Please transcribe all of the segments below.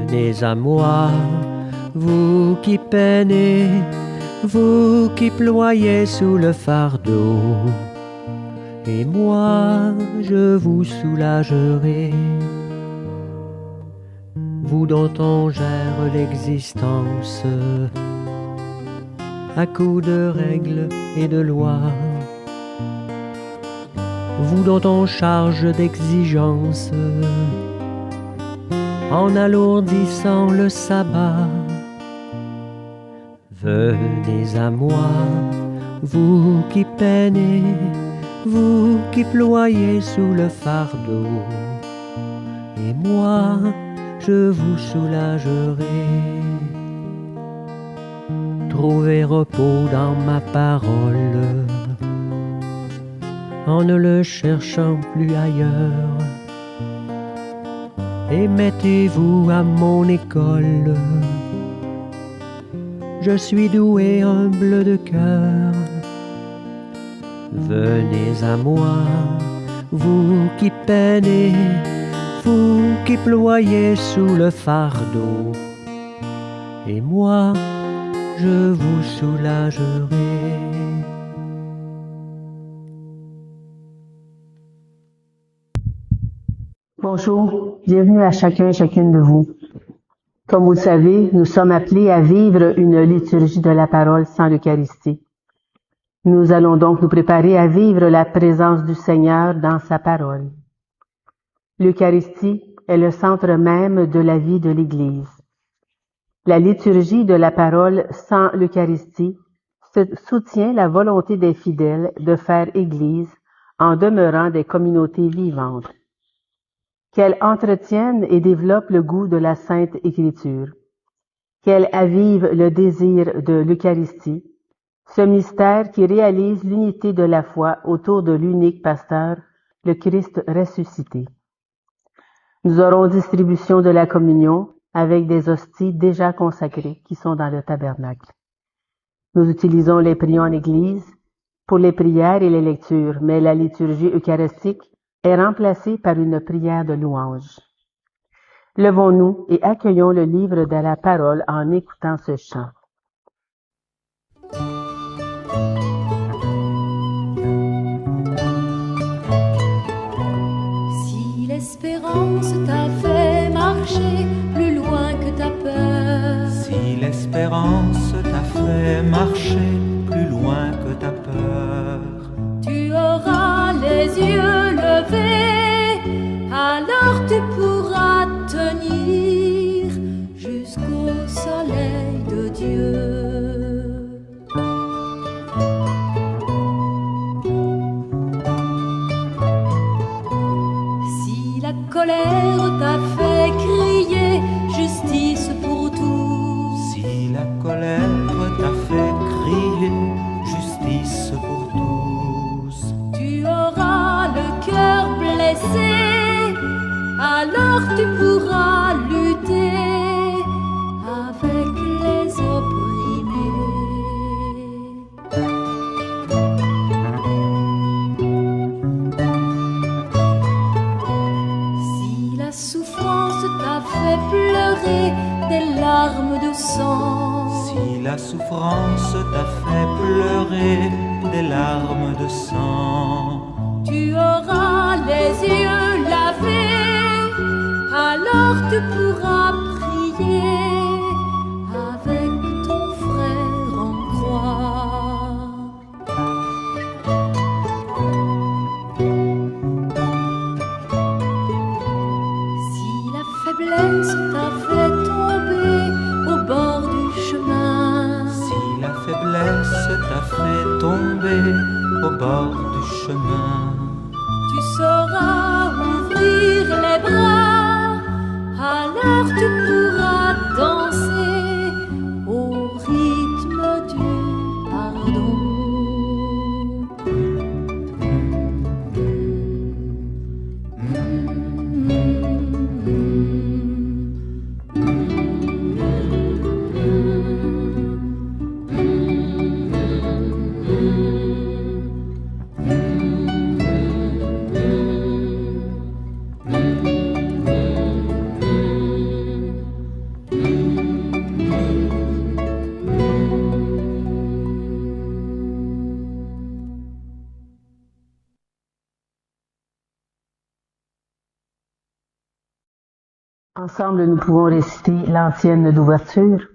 Venez à moi, vous qui peinez, vous qui ployez sous le fardeau, et moi je vous soulagerai. Vous dont on gère l'existence à coups de règles et de lois, vous dont on charge d'exigences en alourdissant le sabbat. Venez à moi, vous qui peinez, vous qui ployez sous le fardeau, et moi je vous soulagerai. Trouvez repos dans ma parole, en ne le cherchant plus ailleurs, et mettez-vous à mon école. Je suis doué, humble de cœur. Venez à moi, vous qui peinez, vous qui ployez sous le fardeau, et moi je vous soulagerai. Bonjour, bienvenue à chacun et chacune de vous. Comme vous le savez, nous sommes appelés à vivre une liturgie de la parole sans l'Eucharistie. Nous allons donc nous préparer à vivre la présence du Seigneur dans sa parole. L'Eucharistie est le centre même de la vie de l'Église. La liturgie de la parole sans l'Eucharistie soutient la volonté des fidèles de faire Église en demeurant des communautés vivantes. Qu'elle entretienne et développe le goût de la Sainte Écriture, qu'elle avive le désir de l'Eucharistie, ce mystère qui réalise l'unité de la foi autour de l'unique pasteur, le Christ ressuscité. Nous aurons distribution de la communion avec des hosties déjà consacrées qui sont dans le tabernacle. Nous utilisons les prions en Église pour les prières et les lectures, mais la liturgie eucharistique est remplacée par une prière de louange. Levons-nous et accueillons le livre de la parole en écoutant ce chant. Si l'espérance t'a fait marcher plus loin que ta peur, si l'espérance t'a fait marcher plus loin que ta peur, tu auras les yeux levés, alors tu pourras tenir jusqu'au soleil de Dieu. Si la colère t'a fait crier justice pour tous, si la colère t'a fait crier justice pour tous, tu auras le cœur blessé, alors tu pourras lutter avec les opprimés. Si la souffrance t'a fait pleurer des larmes de sang, si la souffrance t'a fait pleurer des larmes de sang, tu auras les yeux lavés, alors tu pourras prier avec ton frère en croix. Si la faiblesse t'a fait tomber au bord du chemin, si la faiblesse t'a fait tomber au bord du chemin, tu sauras ouvrir les bras, alors tu pourras danser au rythme du pardon. Ensemble, nous pouvons réciter l'antienne d'ouverture.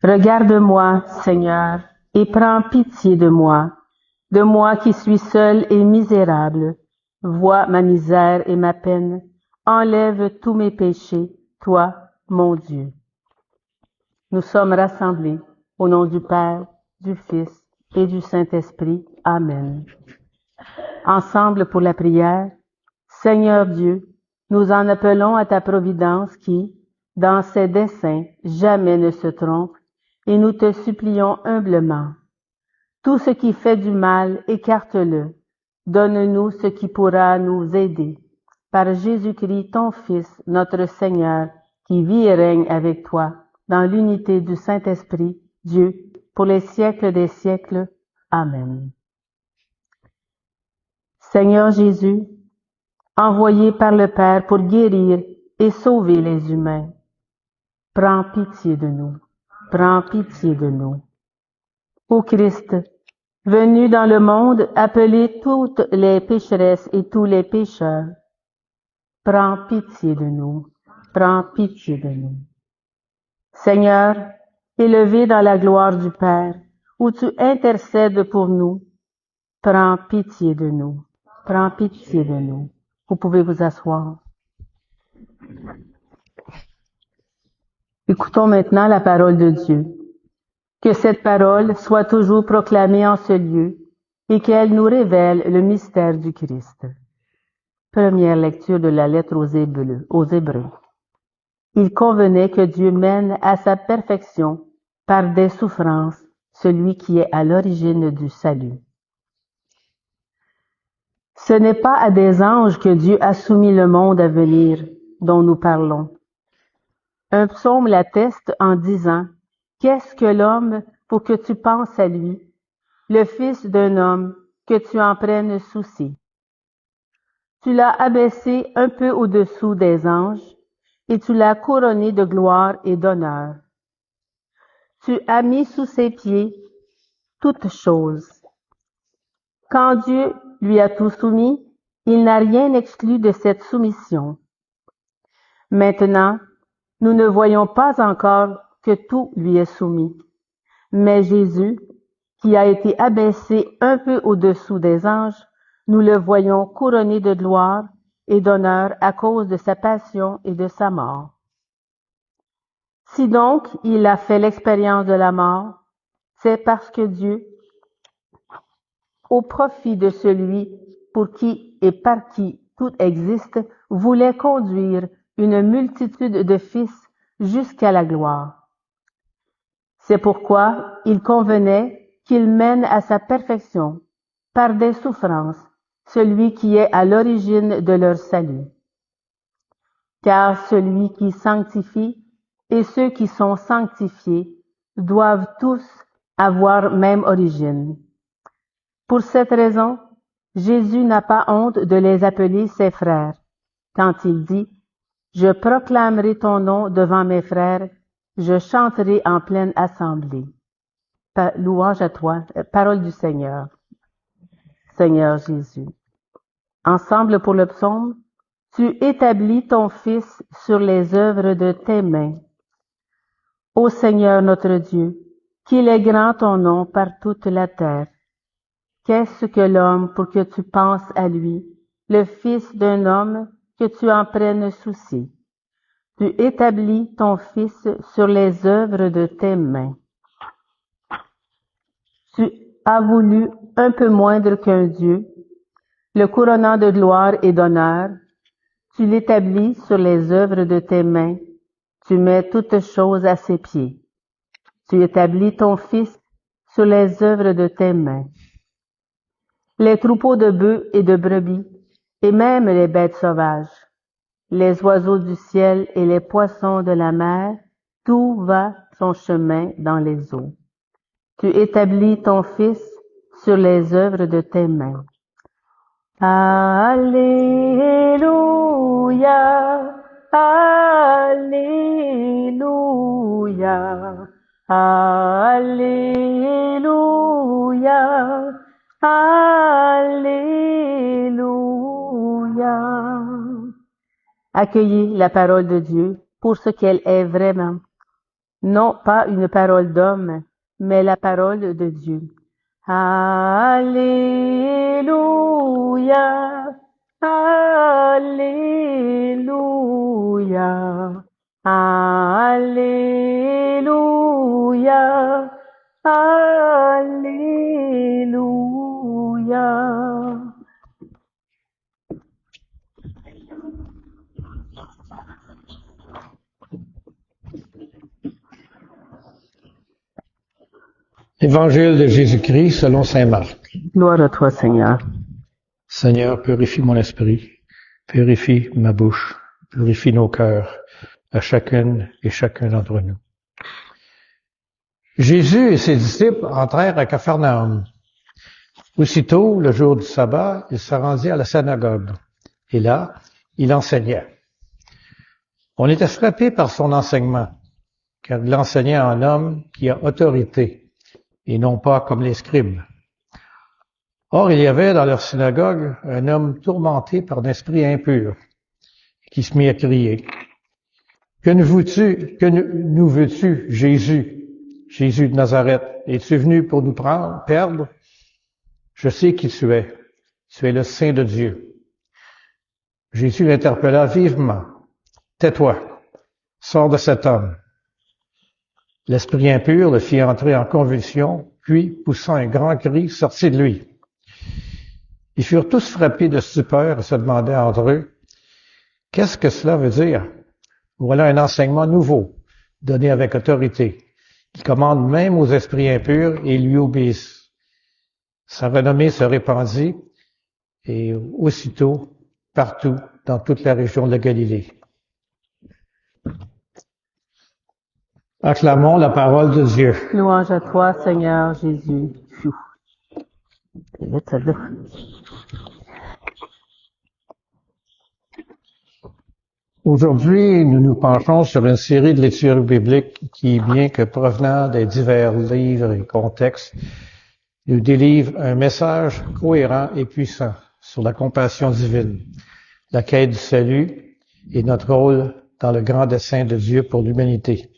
Regarde-moi, Seigneur, et prends pitié de moi qui suis seul et misérable. Vois ma misère et ma peine. Enlève tous mes péchés, toi, mon Dieu. Nous sommes rassemblés au nom du Père, du Fils et du Saint-Esprit. Amen. Ensemble pour la prière, Seigneur Dieu, nous en appelons à ta providence qui, dans ses desseins, jamais ne se trompe, et nous te supplions humblement. Tout ce qui fait du mal, écarte-le. Donne-nous ce qui pourra nous aider. Par Jésus-Christ, ton Fils, notre Seigneur, qui vit et règne avec toi, dans l'unité du Saint-Esprit, Dieu, pour les siècles des siècles. Amen. Seigneur Jésus, envoyé par le Père pour guérir et sauver les humains, prends pitié de nous. Prends pitié de nous. Ô Christ, venu dans le monde appeler toutes les pécheresses et tous les pécheurs, prends pitié de nous. Prends pitié de nous. Seigneur, élevé dans la gloire du Père, où tu intercèdes pour nous, prends pitié de nous. Prends pitié de nous. Vous pouvez vous asseoir. Écoutons maintenant la parole de Dieu. Que cette parole soit toujours proclamée en ce lieu et qu'elle nous révèle le mystère du Christ. Première lecture de la lettre aux Hébreux. Il convenait que Dieu mène à sa perfection par des souffrances celui qui est à l'origine du salut. Ce n'est pas à des anges que Dieu a soumis le monde à venir dont nous parlons. Un psaume l'atteste en disant « Qu'est-ce que l'homme pour que tu penses à lui, le fils d'un homme que tu en prennes souci? Tu l'as abaissé un peu au-dessous des anges et tu l'as couronné de gloire et d'honneur. Tu as mis sous ses pieds toutes choses. Quand Dieu lui a tout soumis, il n'a rien exclu de cette soumission. Maintenant, nous ne voyons pas encore que tout lui est soumis. Mais Jésus, qui a été abaissé un peu au-dessous des anges, nous le voyons couronné de gloire et d'honneur à cause de sa passion et de sa mort. Si donc il a fait l'expérience de la mort, c'est parce que Dieu, au profit de celui pour qui et par qui tout existe, voulait conduire une multitude de fils jusqu'à la gloire. C'est pourquoi il convenait qu'il mène à sa perfection, par des souffrances, celui qui est à l'origine de leur salut. Car celui qui sanctifie et ceux qui sont sanctifiés doivent tous avoir même origine. Pour cette raison, Jésus n'a pas honte de les appeler ses frères, quand il dit « Je proclamerai ton nom devant mes frères, je chanterai en pleine assemblée. » Louange à toi, parole du Seigneur. Seigneur Jésus. Ensemble pour le psaume, tu établis ton Fils sur les œuvres de tes mains. Ô Seigneur notre Dieu, qu'il est grand ton nom par toute la terre. Qu'est-ce que l'homme pour que tu penses à lui, le fils d'un homme que tu en prennes souci? Tu établis ton Fils sur les œuvres de tes mains. Tu as voulu un peu moindre qu'un Dieu, le couronnant de gloire et d'honneur, tu l'établis sur les œuvres de tes mains, tu mets toutes choses à ses pieds. Tu établis ton Fils sur les œuvres de tes mains. Les troupeaux de bœufs et de brebis, et même les bêtes sauvages, les oiseaux du ciel et les poissons de la mer, tout va son chemin dans les eaux. Tu établis ton Fils sur les œuvres de tes mains. Alléluia, Alléluia, Alléluia, Alléluia. Accueillez la parole de Dieu pour ce qu'elle est vraiment. Non pas une parole d'homme, mais la parole de Dieu. Alléluia, Alléluia, Alléluia, Alléluia. Évangile de Jésus-Christ selon saint Marc. Gloire à toi, Seigneur. Seigneur, purifie mon esprit, purifie ma bouche, purifie nos cœurs, à chacune et chacun d'entre nous. Jésus et ses disciples entrèrent à Capharnaüm. Aussitôt, le jour du sabbat, il se rendit à la synagogue, et là, il enseignait. On était frappé par son enseignement, car il enseignait en homme qui a autorité, et non pas comme les scribes. Or, il y avait dans leur synagogue un homme tourmenté par un esprit impur, qui se mit à crier, « Que nous veux-tu, Jésus, Jésus de Nazareth? Es-tu venu pour nous perdre? Je sais qui tu es le Saint de Dieu. » Jésus l'interpella vivement, « Tais-toi, sors de cet homme. » L'esprit impur le fit entrer en convulsion, puis, poussant un grand cri, sortit de lui. Ils furent tous frappés de stupeur et se demandaient entre eux, « Qu'est-ce que cela veut dire? Voilà un enseignement nouveau, donné avec autorité, qui commande même aux esprits impurs et lui obéissent. » Sa renommée se répandit, et aussitôt, partout, dans toute la région de la Galilée. Acclamons la parole de Dieu. Louange à toi, Seigneur Jésus. Pfiou. C'est vite, celle-là. Aujourd'hui, nous nous penchons sur une série de lectures bibliques qui, bien que provenant des divers livres et contextes, nous délivre un message cohérent et puissant sur la compassion divine, la quête du salut et notre rôle dans le grand dessein de Dieu pour l'humanité.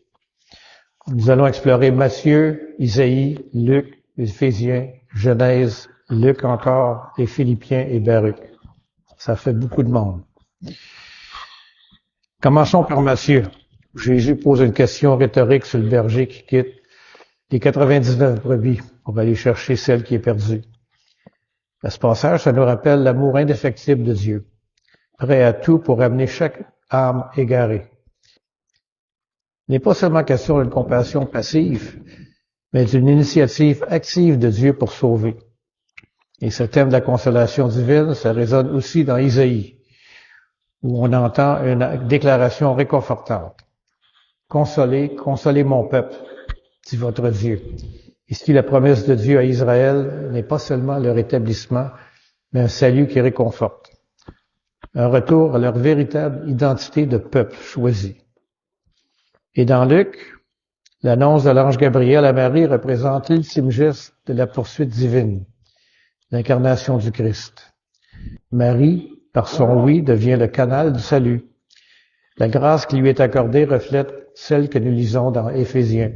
Nous allons explorer Matthieu, Isaïe, Luc, Éphésiens, Genèse, Luc encore, et Philippiens et Baruch. Ça fait beaucoup de monde. Commençons par Matthieu. Jésus pose une question rhétorique sur le berger qui quitte les 99 brebis pour aller chercher celle qui est perdue. À ce passage, ça nous rappelle l'amour indéfectible de Dieu, prêt à tout pour amener chaque âme égarée. Il n'est pas seulement question d'une compassion passive, mais d'une initiative active de Dieu pour sauver. Et ce thème de la consolation divine, ça résonne aussi dans Isaïe, où on entend une déclaration réconfortante. « Consolez, consolez mon peuple, dit votre Dieu. » Ici, la promesse de Dieu à Israël n'est pas seulement le rétablissement, mais un salut qui réconforte. Un retour à leur véritable identité de peuple choisi. Et dans Luc, l'annonce de l'ange Gabriel à Marie représente l'ultime geste de la poursuite divine, l'incarnation du Christ. Marie, par son oui, devient le canal du salut. La grâce qui lui est accordée reflète celle que nous lisons dans Éphésiens,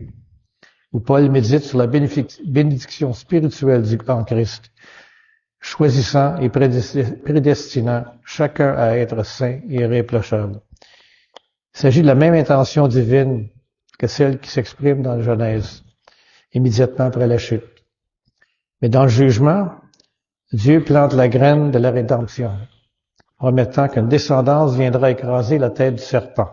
où Paul médite sur la bénédiction spirituelle en Christ, choisissant et prédestinant chacun à être saint et irréprochable. Il s'agit de la même intention divine que celle qui s'exprime dans la Genèse, immédiatement après la chute. Mais dans le jugement, Dieu plante la graine de la rédemption, promettant qu'une descendance viendra écraser la tête du serpent.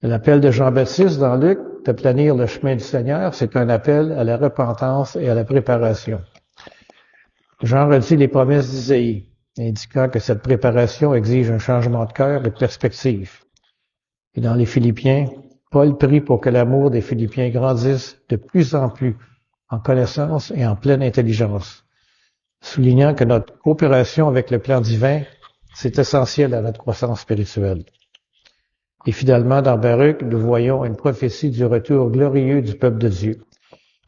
L'appel de Jean-Baptiste dans Luc de planir le chemin du Seigneur, c'est un appel à la repentance et à la préparation. Jean redit les promesses d'Isaïe, indiquant que cette préparation exige un changement de cœur et de perspective. Et dans les Philippiens, Paul prie pour que l'amour des Philippiens grandisse de plus en plus en connaissance et en pleine intelligence, soulignant que notre coopération avec le plan divin, c'est essentiel à notre croissance spirituelle. Et finalement, dans Baruch, nous voyons une prophétie du retour glorieux du peuple de Dieu,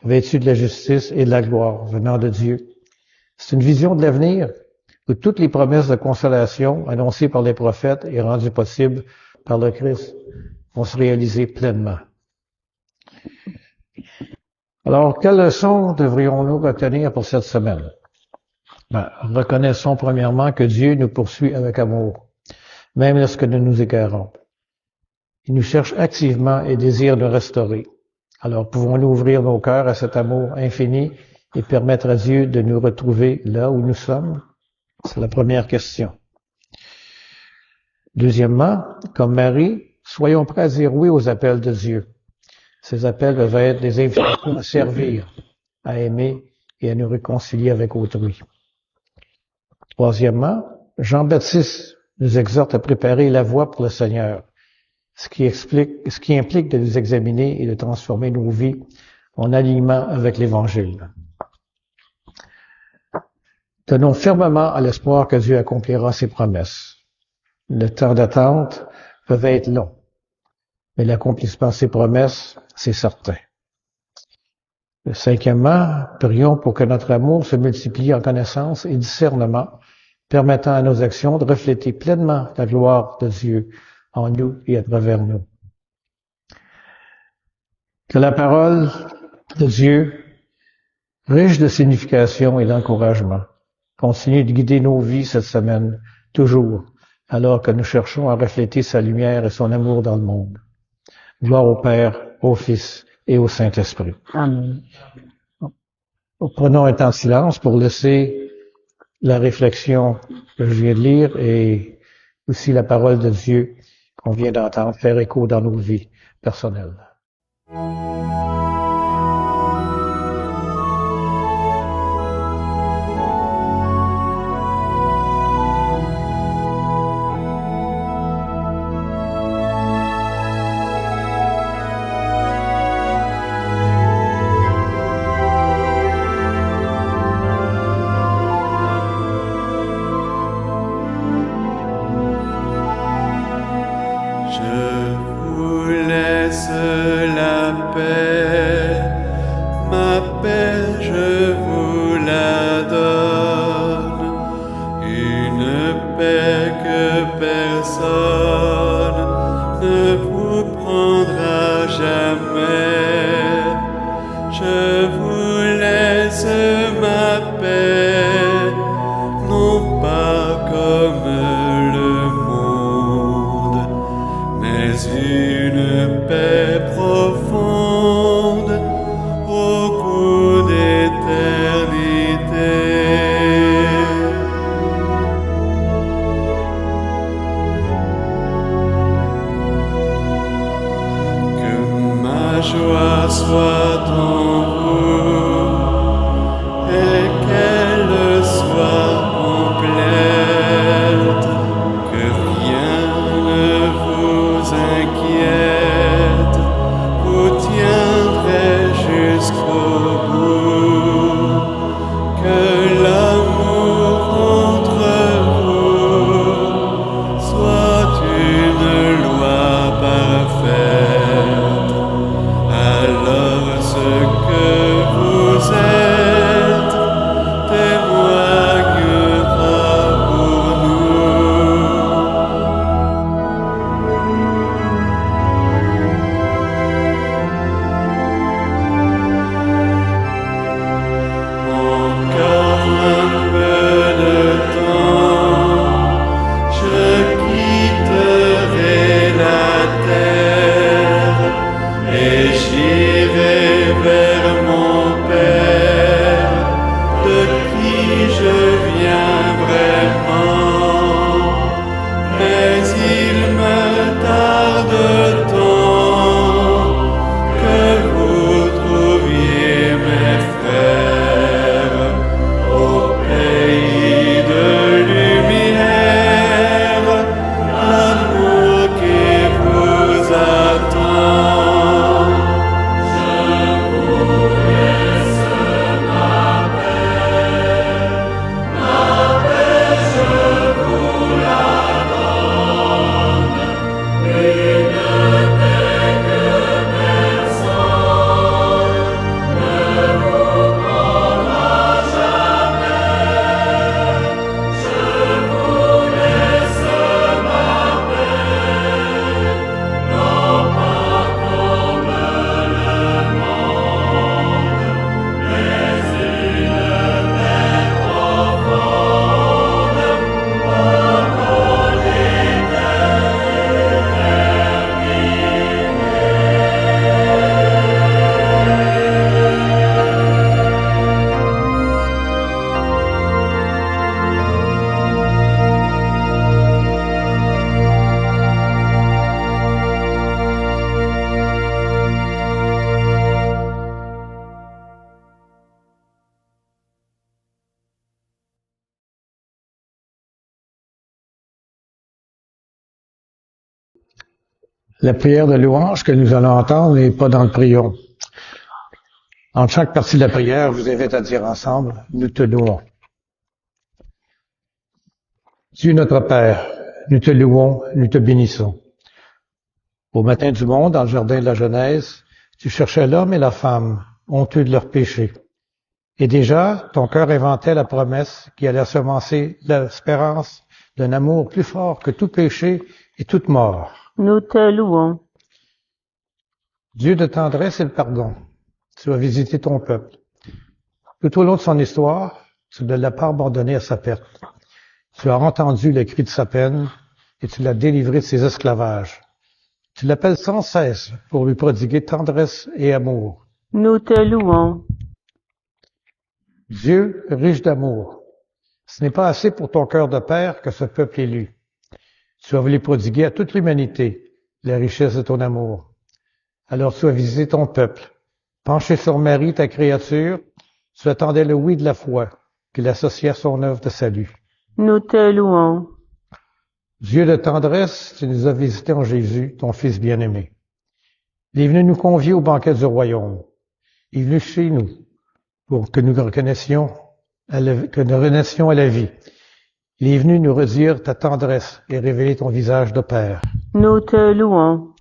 vêtu de la justice et de la gloire venant de Dieu. C'est une vision de l'avenir où toutes les promesses de consolation annoncées par les prophètes est rendues possibles par le Christ vont se réaliser pleinement. Alors, quelles leçons devrions-nous retenir pour cette semaine? Reconnaissons premièrement que Dieu nous poursuit avec amour, même lorsque nous nous égarons. Il nous cherche activement et désire nous restaurer. Alors, pouvons-nous ouvrir nos cœurs à cet amour infini et permettre à Dieu de nous retrouver là où nous sommes? C'est la première question. Deuxièmement, comme Marie, soyons prêts à dire oui aux appels de Dieu. Ces appels peuvent être des invitations à servir, à aimer et à nous réconcilier avec autrui. Troisièmement, Jean-Baptiste nous exhorte à préparer la voie pour le Seigneur, ce qui implique de nous examiner et de transformer nos vies en alignement avec l'Évangile. Tenons fermement à l'espoir que Dieu accomplira ses promesses. Le temps d'attente peut être long, mais l'accomplissement de ses promesses, c'est certain. Cinquièmement, prions pour que notre amour se multiplie en connaissance et discernement, permettant à nos actions de refléter pleinement la gloire de Dieu en nous et à travers nous. Que la parole de Dieu, riche de signification et d'encouragement, continue de guider nos vies cette semaine, toujours, alors que nous cherchons à refléter sa lumière et son amour dans le monde. Gloire au Père, au Fils et au Saint-Esprit. Amen. Prenons un temps de silence pour laisser la réflexion que je viens de lire et aussi la parole de Dieu qu'on vient d'entendre faire écho dans nos vies personnelles. La prière de louange que nous allons entendre n'est pas dans le prion. En chaque partie de la prière, je vous invite à dire ensemble, nous te louons. Dieu notre Père, nous te louons, nous te bénissons. Au matin du monde, dans le jardin de la Genèse, tu cherchais l'homme et la femme, honteux de leurs péchés. Et déjà, ton cœur inventait la promesse qui allait semencer l'espérance d'un amour plus fort que tout péché et toute mort. Nous te louons. Dieu de tendresse et de pardon, tu as visité ton peuple. Tout au long de son histoire, tu ne l'as pas abandonné à sa perte. Tu as entendu le cri de sa peine et tu l'as délivré de ses esclavages. Tu l'appelles sans cesse pour lui prodiguer tendresse et amour. Nous te louons. Dieu, riche d'amour, ce n'est pas assez pour ton cœur de père que ce peuple élu. Tu as voulu prodiguer à toute l'humanité la richesse de ton amour. Alors tu as visité ton peuple. Penché sur Marie, ta créature, tu attendais le oui de la foi qu'il associait à son œuvre de salut. Nous te louons. Dieu de tendresse, tu nous as visités en Jésus, ton Fils bien-aimé. Il est venu nous convier au banquet du royaume. Il est venu chez nous pour que nous renaissions à la vie. Il est venu nous redire ta tendresse et révéler ton visage de Père. Nous te louons.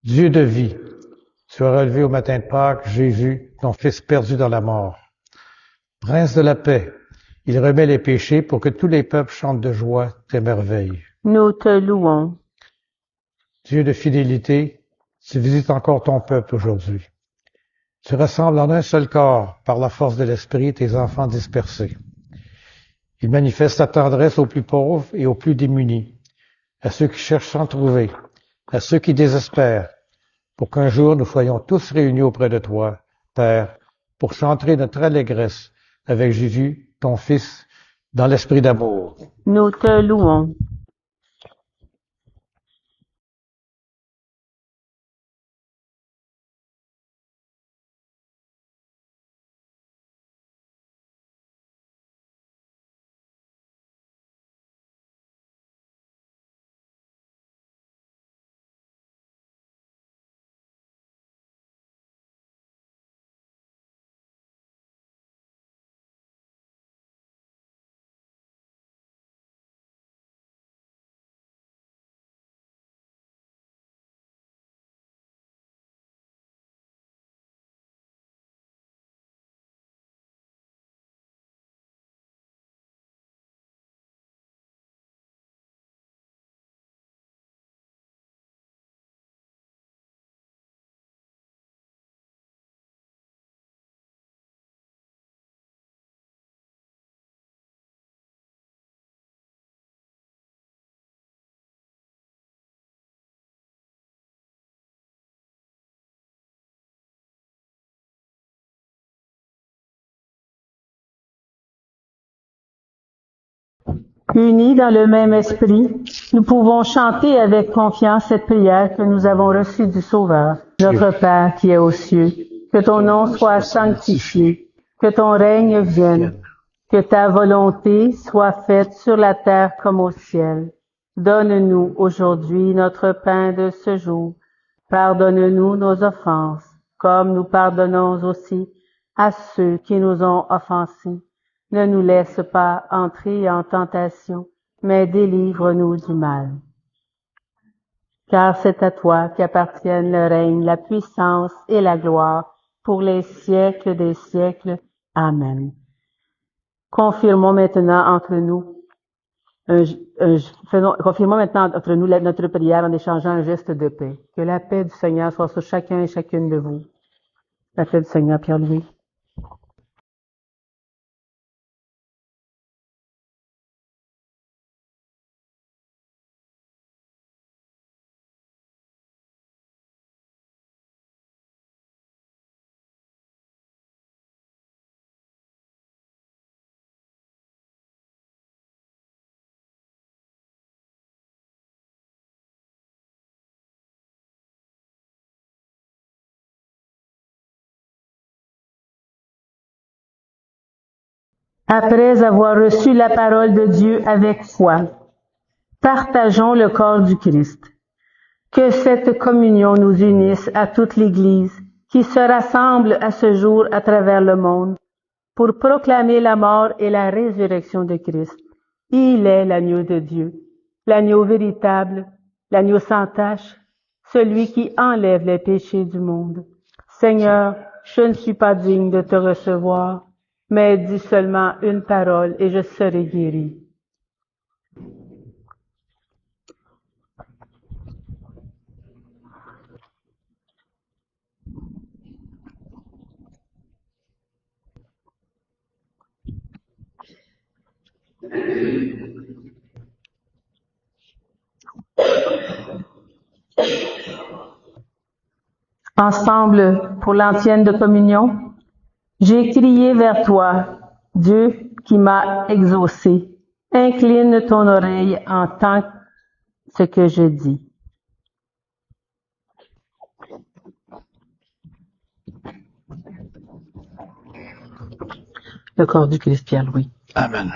Dieu de vie, tu as relevé au matin de Pâques Jésus, ton Fils perdu dans la mort. Prince de la paix, il remet les péchés pour que tous les peuples chantent de joie tes merveilles. Nous te louons. Dieu de fidélité, tu visites encore ton peuple aujourd'hui. Tu rassembles en un seul corps, par la force de l'Esprit, tes enfants dispersés. Il manifeste ta tendresse aux plus pauvres et aux plus démunis, à ceux qui cherchent sans trouver, à ceux qui désespèrent, pour qu'un jour nous soyons tous réunis auprès de toi, Père, pour chanter notre allégresse avec Jésus, ton Fils, dans l'esprit d'amour. Nous te louons. Unis dans le même esprit, nous pouvons chanter avec confiance cette prière que nous avons reçue du Sauveur. Notre Père qui es aux cieux, que ton nom soit sanctifié, que ton règne vienne, que ta volonté soit faite sur la terre comme au ciel. Donne-nous aujourd'hui notre pain de ce jour. Pardonne-nous nos offenses, comme nous pardonnons aussi à ceux qui nous ont offensés. Ne nous laisse pas entrer en tentation, mais délivre-nous du mal. Car c'est à toi qu'appartiennent le règne, la puissance et la gloire pour les siècles des siècles. Amen. Confirmons maintenant entre nous notre prière en échangeant un geste de paix. Que la paix du Seigneur soit sur chacun et chacune de vous. La paix du Seigneur, Pierre-Louis. Après avoir reçu la parole de Dieu avec foi, partageons le corps du Christ. Que cette communion nous unisse à toute l'Église qui se rassemble à ce jour à travers le monde pour proclamer la mort et la résurrection de Christ. Il est l'agneau de Dieu, l'agneau véritable, l'agneau sans tache, celui qui enlève les péchés du monde. Seigneur, je ne suis pas digne de te recevoir, mais dis seulement une parole et je serai guéri. Ensemble pour l'antienne de communion, j'ai crié vers toi, Dieu qui m'a exaucé. Incline ton oreille, entends ce que je dis. Le corps du Christ Pierre-Louis. Amen.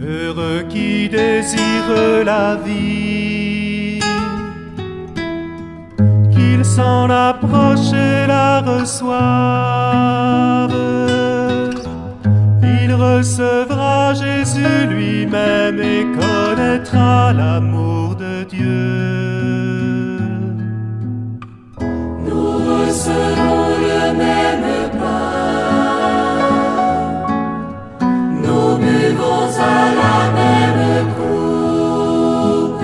Heureux qui désire la vie, qu'il s'en approche et la reçoive. Il recevra Jésus lui-même et connaîtra l'amour de Dieu. Nous recevons le même pain, nous buvons à la même coupe,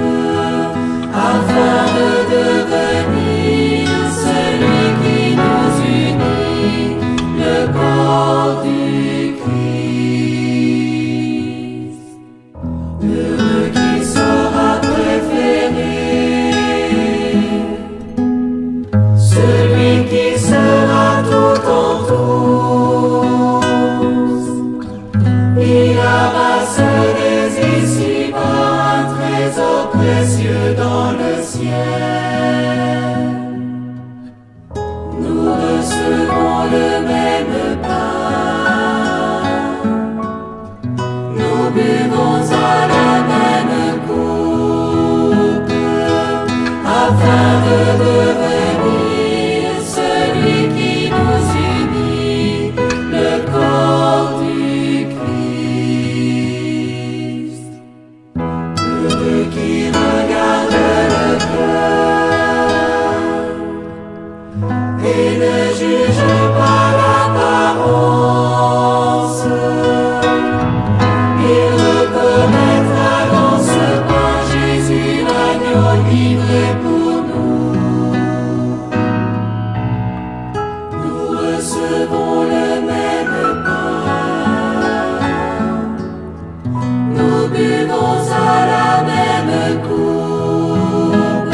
afin de devenir celui qui nous unit, le corps du Christ. Heureux qui saura préférer celui qui sera tout en tous. Il amasse des ici-bas un trésor précieux dans le ciel. Nous recevons le même pain, nous buvons à la même coupe, afin de devenir celui qui nous unit, le corps du Christ. Heureux qui regarde le cœur et ne juge pas l'apparence. Il reconnaîtra dans ce pain Jésus, l'agneau livré pour nous. Nous recevons le même pain, nous buvons à la même coupe,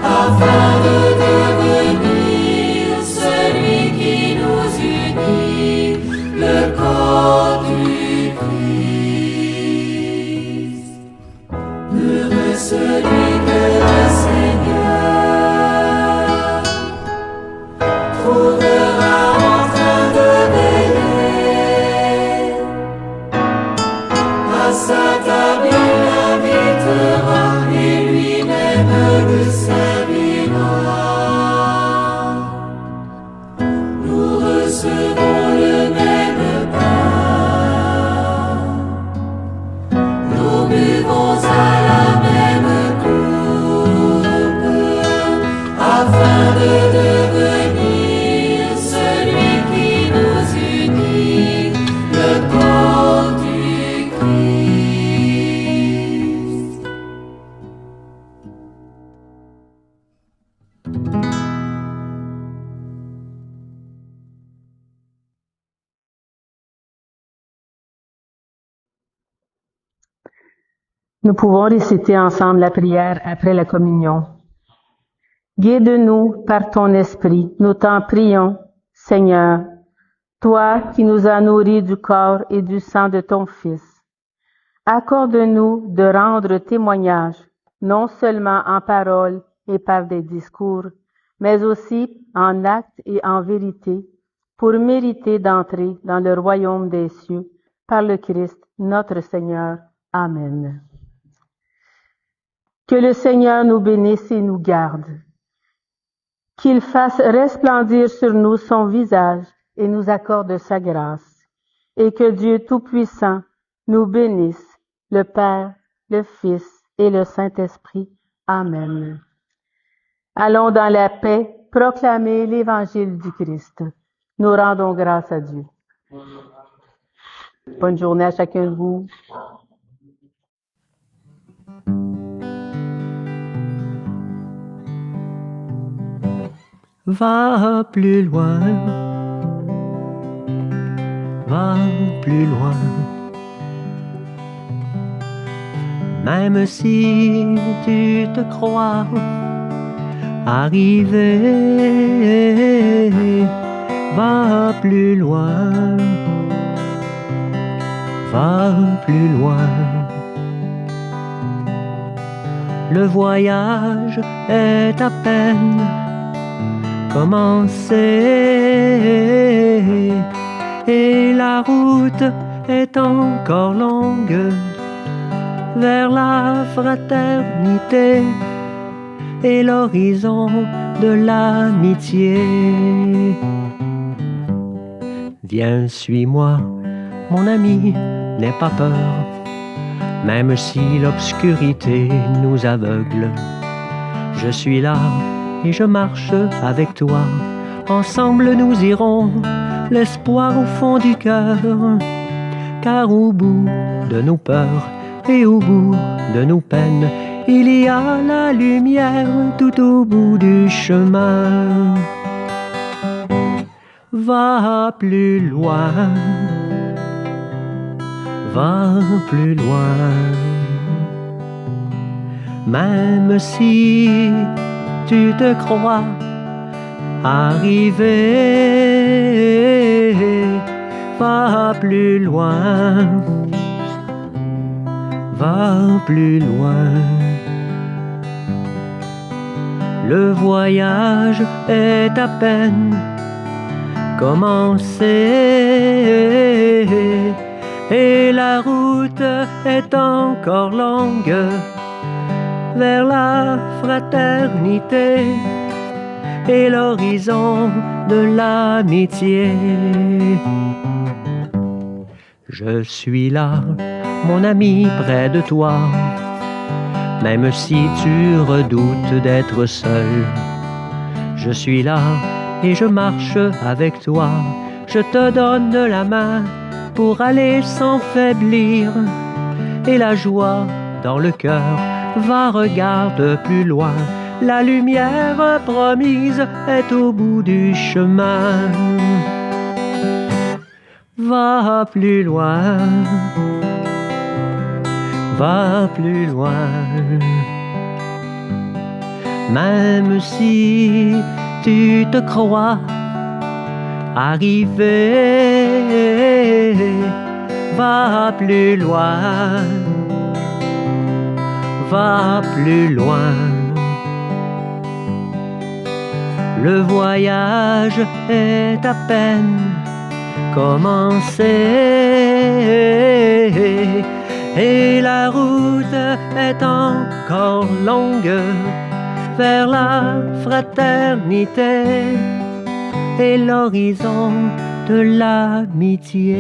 afin de devenir celui qui nous unit, le corps du Christ. Heureux celui que le Seigneur trouvera en train de veiller. À sa table il l'invitera et lui-même le servira. Nous recevons le même pain, nous buvons à la même coupe, afin de devenir celui qui nous unit, le corps du Christ. Nous pouvons réciter ensemble la prière après la communion. Guide-nous par ton esprit, nous t'en prions, Seigneur, toi qui nous as nourris du corps et du sang de ton Fils. Accorde-nous de rendre témoignage, non seulement en parole et par des discours, mais aussi en actes et en vérité, pour mériter d'entrer dans le royaume des cieux, par le Christ, notre Seigneur. Amen. Que le Seigneur nous bénisse et nous garde. Qu'il fasse resplendir sur nous son visage et nous accorde sa grâce. Et que Dieu Tout-Puissant nous bénisse, le Père, le Fils et le Saint-Esprit. Amen. Allons dans la paix proclamer l'Évangile du Christ. Nous rendons grâce à Dieu. Bonne journée à chacun de vous. Va plus loin, va plus loin. Même si tu te crois arrivé, va plus loin, va plus loin. Le voyage est à peine commencé et la route est encore longue vers la fraternité et l'horizon de l'amitié. Viens, suis-moi, mon ami, n'aie pas peur, même si l'obscurité nous aveugle. Je suis là et je marche avec toi. Ensemble nous irons, l'espoir au fond du cœur. Car au bout de nos peurs et au bout de nos peines, il y a la lumière tout au bout du chemin. Va plus loin, va plus loin. Même si tu te crois arrivé, va plus loin, va plus loin. Le voyage est à peine commencé et la route est encore longue vers la fraternité et l'horizon de l'amitié. Je suis là, mon ami, près de toi, même si tu redoutes d'être seul. Je suis là et je marche avec toi. Je te donne la main pour aller sans faiblir. Et la joie dans le cœur, va, regarde plus loin. La lumière promise est au bout du chemin. Va plus loin, va plus loin. Même si tu te crois arrivé, va plus loin, va plus loin. Le voyage est à peine commencé et la route est encore longue vers la fraternité et l'horizon de l'amitié.